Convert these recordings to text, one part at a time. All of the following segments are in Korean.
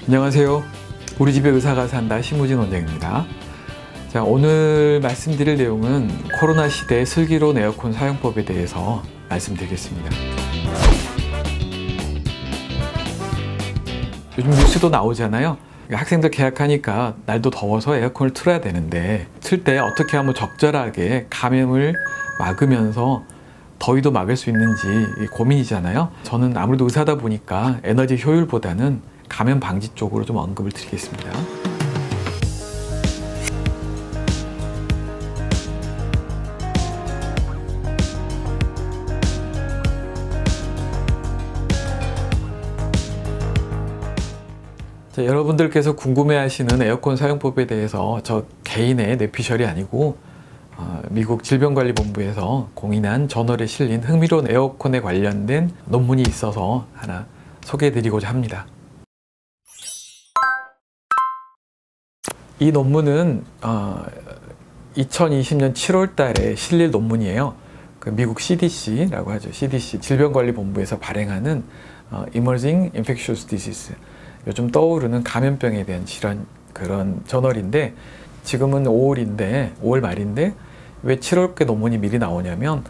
안녕하세요. 우리 집에 의사가 산다 심우진 원장입니다. 자, 오늘 말씀드릴 내용은 코로나 시대 슬기로운 에어컨 사용법에 대해서 말씀드리겠습니다. 요즘 뉴스도 나오잖아요. 학생들 개학하니까 날도 더워서 에어컨을 틀어야 되는데 틀 때 어떻게 하면 적절하게 감염을 막으면서 더위도 막을 수 있는지 고민이잖아요. 저는 아무래도 의사다 보니까 에너지 효율보다는 감염 방지 쪽으로 좀 언급을 드리겠습니다. 자, 여러분들께서 궁금해하시는 에어컨 사용법에 대해서 저 개인의 뇌피셜이 아니고 미국 질병관리본부에서 공인한 저널에 실린 흥미로운 에어컨에 관련된 논문이 있어서 하나 소개해드리고자 합니다. 이 논문은 2020년 7월 달에 실릴 논문이에요. 그 미국 CDC라고 하죠. CDC 질병관리본부에서 발행하는 Emerging Infectious Disease, 요즘 떠오르는 감염병에 대한 질환 그런 저널인데, 지금은 5월 말인데 왜 7월께 논문이 미리 나오냐면,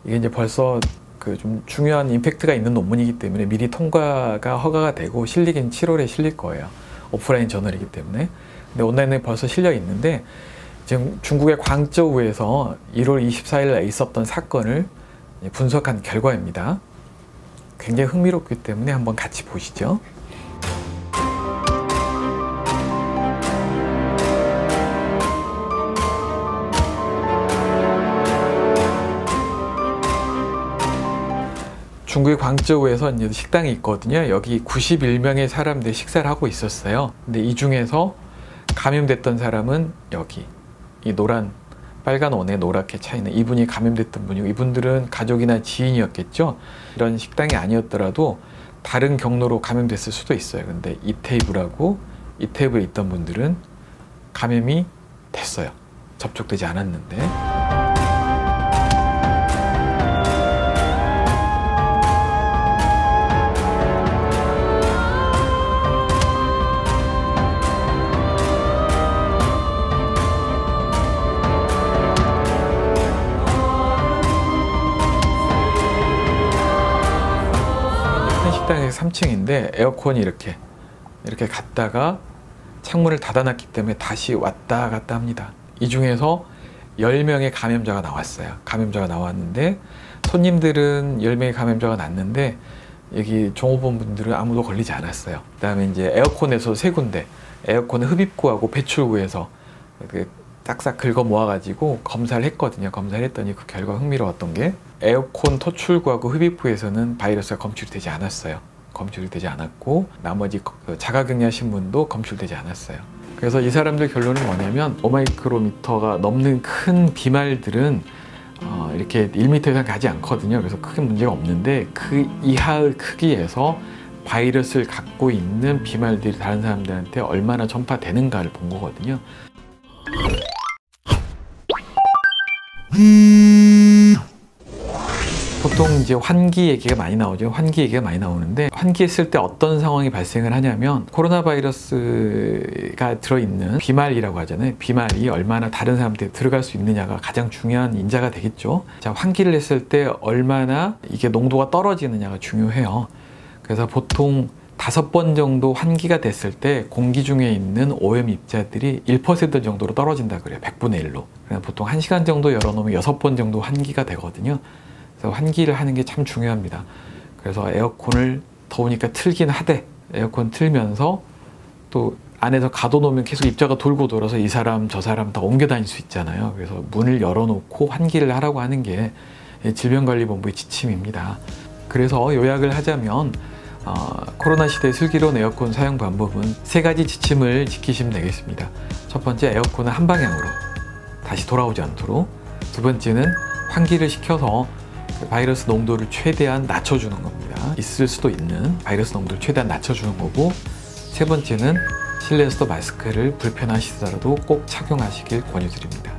이게 이제 벌써 그 좀 중요한 임팩트가 있는 논문이기 때문에 미리 통과가 허가가 되고 실리긴 7월에 실릴 거예요. 오프라인 저널이기 때문에. 근데 온라인에 벌써 실려 있는데, 지금 중국의 광저우에서 1월 24일에 있었던 사건을 분석한 결과입니다. 굉장히 흥미롭기 때문에 한번 같이 보시죠. 중국의 광저우에서 이제 식당이 있거든요. 여기 91명의 사람들이 식사를 하고 있었어요. 근데 이 중에서 감염됐던 사람은 여기 이 노란 빨간 원에 노랗게 차 있는 이분이 감염됐던 분이고, 이분들은 가족이나 지인이었겠죠. 이런 식당이 아니었더라도 다른 경로로 감염됐을 수도 있어요. 근데 이 테이블하고 이 테이블에 있던 분들은 감염이 됐어요. 접촉되지 않았는데. 식당에서 3층인데 에어컨이 이렇게 갔다가 창문을 닫아놨기 때문에 다시 왔다 갔다 합니다. 이 중에서 10명의 감염자가 나왔어요. 감염자가 나왔는데 손님들은 10명의 감염자가 났는데 여기 종업원분들은 아무도 걸리지 않았어요. 그 다음에 이제 에어컨에서 3군데, 에어컨 흡입구하고 배출구에서 싹싹 긁어 모아가지고 검사를 했거든요. 검사를 했더니 그 결과 흥미로웠던 게, 에어컨 토출구하고 흡입구에서는 바이러스가 검출이 되지 않았어요. 검출이 되지 않았고, 나머지 자가격리하신 분도 검출되지 않았어요. 그래서 이 사람들 결론은 뭐냐면, 5마이크로미터가 넘는 큰 비말들은 이렇게 1m 이상 가지 않거든요. 그래서 크게 문제가 없는데, 그 이하의 크기에서 바이러스를 갖고 있는 비말들이 다른 사람들한테 얼마나 전파되는가를 본 거거든요. 보통 이제 환기 얘기가 많이 나오죠. 환기 얘기가 많이 나오는데, 환기했을 때 어떤 상황이 발생을 하냐면, 코로나 바이러스가 들어있는 비말이라고 하잖아요. 비말이 얼마나 다른 사람한테 들어갈 수 있느냐가 가장 중요한 인자가 되겠죠. 자, 환기를 했을 때 얼마나 이게 농도가 떨어지느냐가 중요해요. 그래서 보통 5번 정도 환기가 됐을 때 공기 중에 있는 오염 입자들이 1% 정도로 떨어진다 그래요. 100분의 1로. 보통 1시간 정도 열어놓으면 6번 정도 환기가 되거든요. 그래서 환기를 하는 게 참 중요합니다. 그래서 에어컨을 더우니까 틀긴 하되, 에어컨 틀면서 또 안에서 가둬놓으면 계속 입자가 돌고 돌아서 이 사람 저 사람 다 옮겨 다닐 수 있잖아요. 그래서 문을 열어놓고 환기를 하라고 하는 게 질병관리본부의 지침입니다. 그래서 요약을 하자면, 코로나 시대 슬기로운 에어컨 사용 방법은 3가지 지침을 지키시면 되겠습니다. 첫 번째, 에어컨은 한 방향으로 다시 돌아오지 않도록. 두 번째는 환기를 시켜서 바이러스 농도를 최대한 낮춰주는 겁니다. 있을 수도 있는 바이러스 농도를 최대한 낮춰주는 거고, 세 번째는 실내에서도 마스크를 불편하시더라도 꼭 착용하시길 권유드립니다.